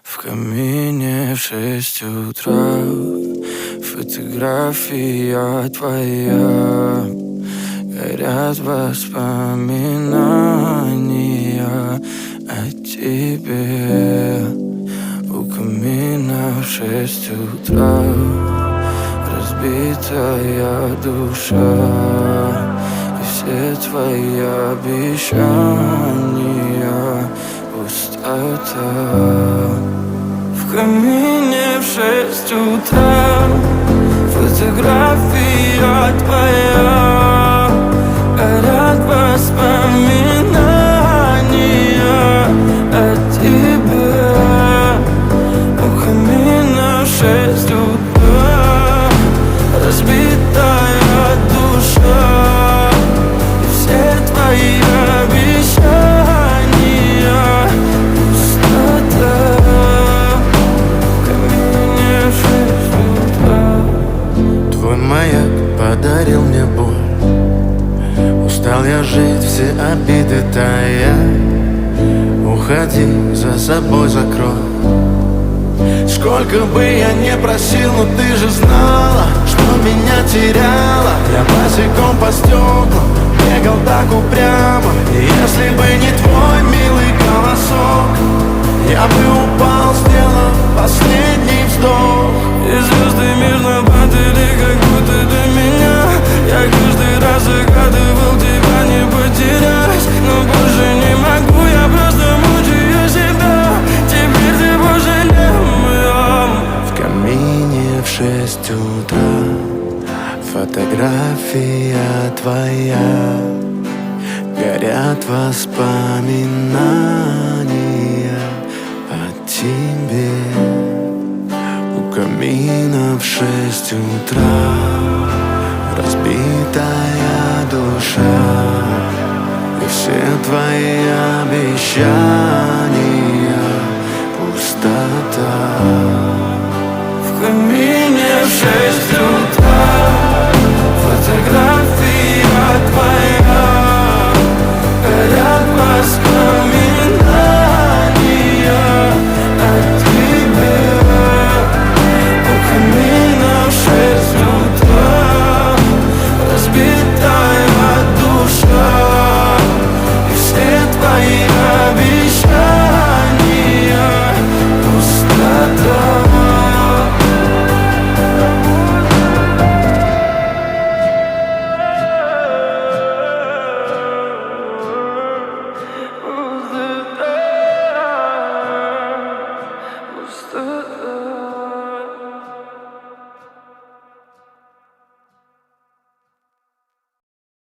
В камине в 6 утра фотография твоя. Горят воспоминания о тебе. У камина в 6 утра разбитая душа. И все твои обещания пустота. В камине в 6 утра фотография твоя. Горят воспоминания о тебе. У камина в 6 утра разбитая душа. И все твои обещания пустота. В камине в 6 утра. Твой маяк подарил мне боль. Устал я жить, все обиды тая. Уходи, за собой закрой. Сколько бы я не просил, но ты же знала, что меня теряла. Я босиком по стеклам бегал так упрямо. И если бы не твой милый голосок, я бы упал, сделав последний вздох. И звезды мирно падали, как будто до меня. Я каждый раз загадывал тебя не потерять, но больше не могу, я просто мучаю себя. Теперь ты пожалел моем. В камине в 6 утра фотография твоя. Горят воспоминания о тебе. У камина в 6 утра разбитая душа. И все твои обещания пустота. В камине в 6 утра фотография твоя. Горят воспоминания о тебе. У камина в 6 утра разбитая душа. И все твои обещания пустота. Пустота.